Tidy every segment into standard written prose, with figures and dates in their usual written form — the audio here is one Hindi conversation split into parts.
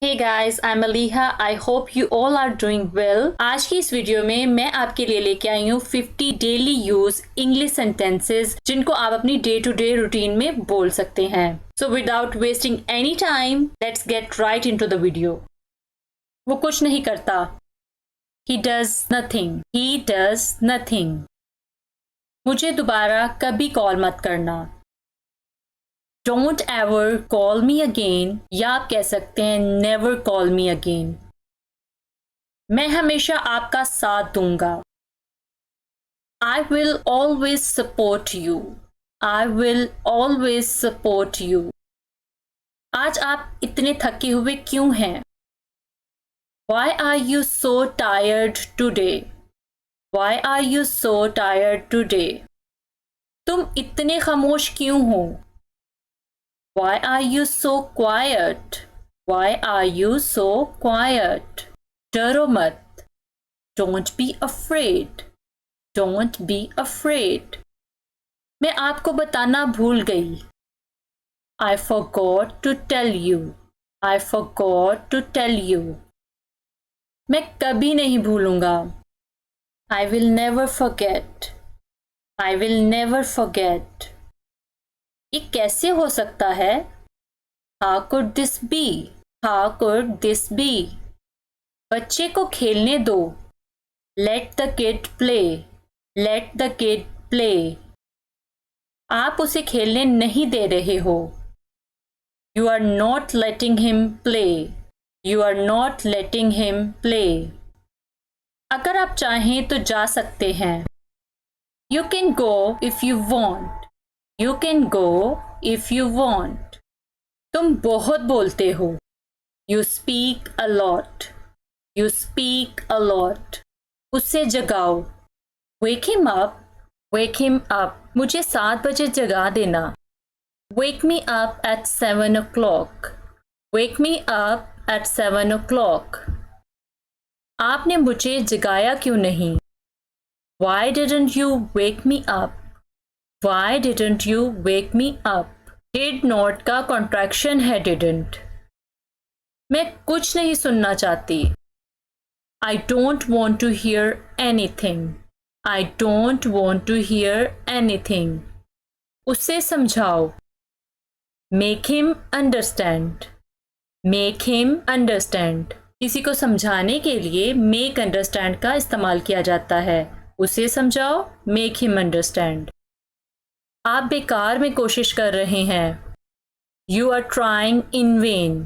Hey guys, I'm Aliha. I hope you all are doing well. आज की इस वीडियो में मैं आपके लिए लेके आई हूँ 50 डेली यूज इंग्लिश सेंटेंसेस जिनको आप अपनी डे टू डे रूटीन में बोल सकते हैं. So without wasting any time, let's get right into the video. वो कुछ नहीं करता. He does nothing. He does nothing. मुझे दोबारा कभी कॉल मत करना. Don't ever call me again या आप कह सकते हैं never call me again. मैं हमेशा आपका साथ दूंगा. I will always support you. I will always support you. आज आप इतने थके हुए क्यों हैं? Why are you so tired today? Why are you so tired today? तुम इतने खामोश क्यों हो? Why are you so quiet? Why are you so quiet? डरो मत. Don't be afraid. Don't be afraid. मैं आपको बताना भूल गई. I forgot to tell you. I forgot to tell you. मैं कभी नहीं भूलूंगा. I will never forget. I will never forget. ये कैसे हो सकता है? How could this be? How could this be? बच्चे को खेलने दो. Let the kid play. Let the kid play. आप उसे खेलने नहीं दे रहे हो. You are not letting him play. You are not letting him play. अगर आप चाहें तो जा सकते हैं. You can go if you want. You can go if you want. तुम बहुत बोलते हो. You speak a lot. You speak a lot. उससे जगाओ. Wake him up. Wake him up. मुझे 7 बजे जगा देना. Wake me up at 7 o'clock. Wake me up at 7 o'clock. आपने मुझे जगाया क्यों नहीं? Why didn't you wake me up? Why didn't you wake me up? Did not का contraction है didn't. मैं कुछ नहीं सुनना चाहती. I don't want to hear anything. I don't want to hear anything. उसे समझाओ. Make him understand. Make him understand. किसी को समझाने के लिए make understand का इस्तेमाल किया जाता है. उसे समझाओ. Make him understand. आप बेकार में कोशिश कर रहे हैं. You are trying in vain.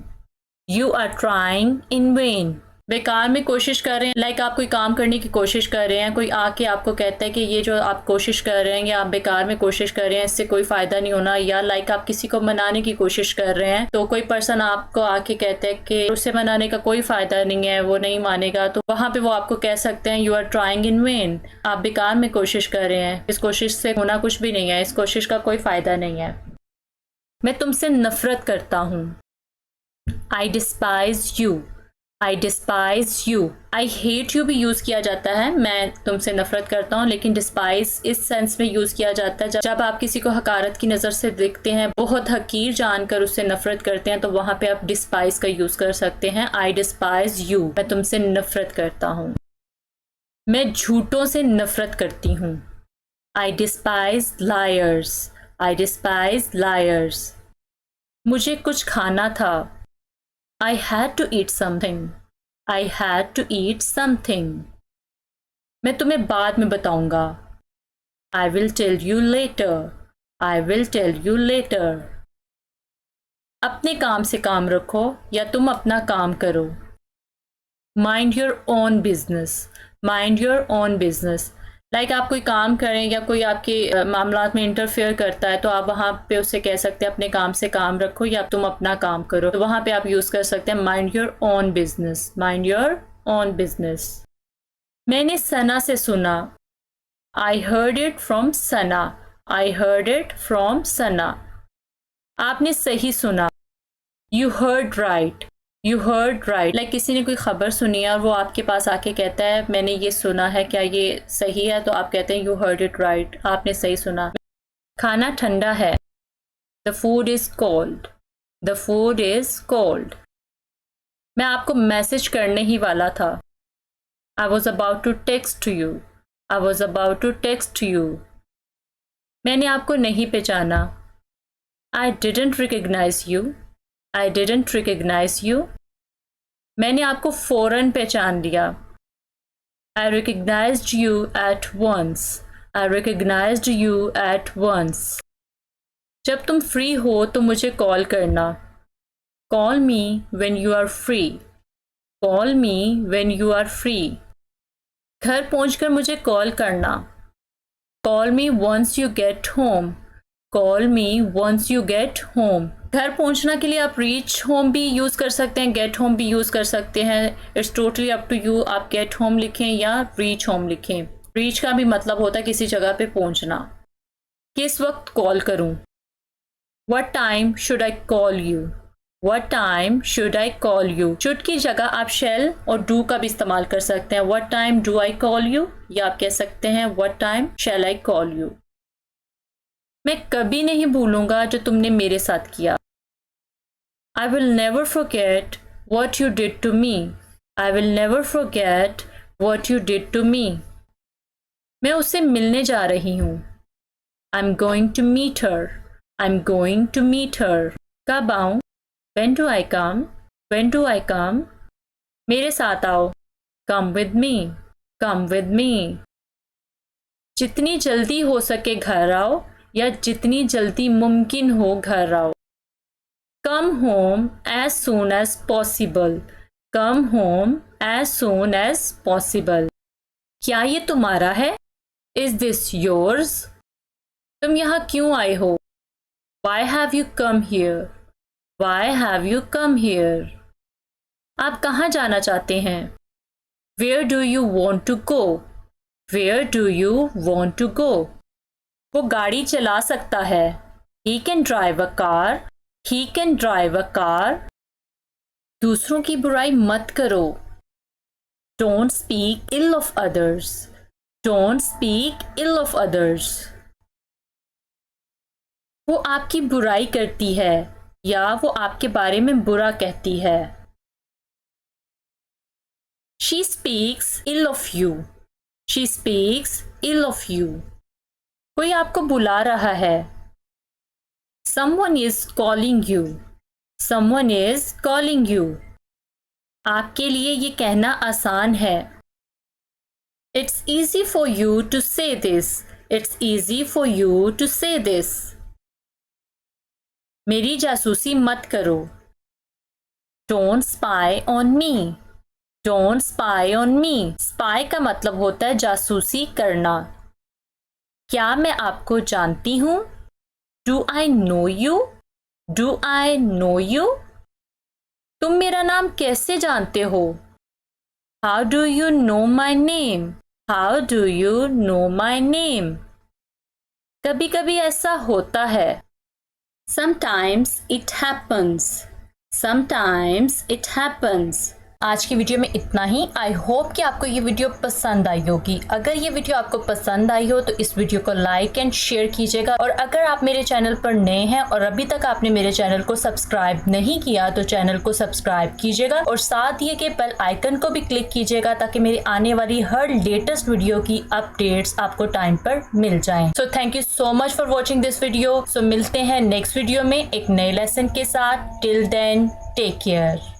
You are trying in vain. बेकार में कोशिश कर रहे हैं. लाइक आप कोई काम करने की कोशिश कर रहे हैं. कोई आके आपको कहता है कि ये जो आप कोशिश कर रहे हैं या आप बेकार में कोशिश कर रहे हैं, इससे कोई फ़ायदा नहीं होना. या लाइक आप किसी को मनाने की कोशिश कर रहे हैं तो कोई पर्सन आपको आके कहता है कि उससे मनाने का कोई फ़ायदा नहीं है, वो नहीं मानेगा. तो वहाँ पे वो आपको कह सकते हैं you are trying in vain. आप बेकार में कोशिश कर रहे हैं. इस कोशिश से होना कुछ भी नहीं है. इस कोशिश का कोई फ़ायदा नहीं है. मैं तुमसे नफ़रत करता हूँ. I despise you. I despise you. I hate you भी यूज़ किया जाता है. मैं तुमसे नफ़रत करता हूँ. लेकिन despise इस सेंस में यूज़ किया जाता है जब आप किसी को हकारत की नज़र से देखते हैं, बहुत हकीर जानकर उससे नफ़रत करते हैं, तो वहाँ पे आप despise का यूज़ कर सकते हैं. I despise you. मैं तुमसे नफ़रत करता हूँ. मैं झूठों से नफ़रत करती हूँ. I despise liars. I despise liars. मुझे कुछ खाना था. I had to eat something. I had to eat something. मैं तुम्हें बाद में बताऊंगा. I will tell you later. I will tell you later. अपने काम से काम रखो या तुम अपना काम करो. Mind your own business. Mind your own business. Like आप कोई काम करें या कोई आपके मामलात में इंटरफेयर करता है तो आप वहाँ पे उससे कह सकते हैं अपने काम से काम रखो या तुम अपना काम करो. तो वहाँ पे आप यूज़ कर सकते हैं mind your own business. Mind your own business. मैंने सना से सुना. I heard it from Sana. I heard it from Sana. आपने सही सुना. You heard right. You heard right. Like किसी ने कोई ख़बर सुनी है और वो आपके पास आके कहता है मैंने ये सुना है, क्या ये सही है? तो आप कहते हैं यू हर्ड इट राइट. आपने सही सुना. खाना ठंडा है. The food is cold. The food is cold. मैं आपको मैसेज करने ही वाला था। I was about to text you. I was about to text you. मैंने आपको नहीं पहचाना। I didn't recognize you. I didn't recognize you. मैंने आपको फौरन पहचान लिया। I recognized you at once. I recognized you at once. जब तुम फ्री हो तो मुझे कॉल करना। Call me when you are free. Call me when you are free. घर पहुंचकर मुझे कॉल करना। Call me once you get home. Call me once you get home. घर पहुंचना के लिए आप reach home भी यूज़ कर सकते हैं, get home भी यूज़ कर सकते हैं। It's totally up to you. आप get home लिखें या reach home लिखें। reach का भी मतलब होता है किसी जगह पे पहुंचना। किस वक्त कॉल करूं? What time should I call you? What time should I call you? should की जगह आप shall और do का भी इस्तेमाल कर सकते हैं। What time do I call you? या आप कह सकते हैं What time shall I call you? मैं कभी नहीं भूलूंगा जो तुमने मेरे साथ किया। I will never forget what you did to me. I will never forget what you did to me. मैं उससे मिलने जा रही हूँ। I'm going to meet her. I'm going to meet her. कब आऊँ? When do I come? When do I come? मेरे साथ आओ। Come with me. Come with me. जितनी जल्दी हो सके घर आओ या जितनी जल्दी मुमकिन हो घर आओ। Come home as soon as possible. Come home as soon as possible. क्या ये तुम्हारा है? Is this yours? तुम यहाँ क्यों आए हो? Why have you come here? Why have you come here? आप कहाँ जाना चाहते हैं? Where do you want to go? Where do you want to go? वो गाड़ी चला सकता है। He can drive a car. He can drive a car. दूसरों की बुराई मत करो। Don't speak ill of others. Don't speak ill of others. वो आपकी बुराई करती है या वो आपके बारे में बुरा कहती है। She speaks ill of you. She speaks ill of you. कोई आपको बुला रहा है। Someone is calling you. Someone is calling you. आपके लिए ये कहना आसान है। It's easy for you to say this. It's easy for you to say this. मेरी जासूसी मत करो। Don't spy on me. Don't spy on me. Spy का मतलब होता है जासूसी करना। क्या मैं आपको जानती हूँ? Do I know you? Do I know you? तुम मेरा नाम कैसे जानते हो? How do you know my name? How do you know my name? कभी कभी ऐसा होता है। Sometimes it happens. Sometimes it happens. आज की वीडियो में इतना ही। आई होप कि आपको ये वीडियो पसंद आई होगी। अगर ये वीडियो आपको पसंद आई हो तो इस वीडियो को लाइक एंड शेयर कीजिएगा। और अगर आप मेरे चैनल पर नए हैं और अभी तक आपने मेरे चैनल को सब्सक्राइब नहीं किया तो चैनल को सब्सक्राइब कीजिएगा और साथ दिए गए बेल आइकन को भी क्लिक कीजिएगा ताकि मेरी आने वाली हर लेटेस्ट वीडियो की अपडेट्स आपको टाइम पर मिल जाएं। So thank you so much for watching this video. So मिलते हैं नेक्स्ट वीडियो में एक नए लेसन के साथ। Till then take care.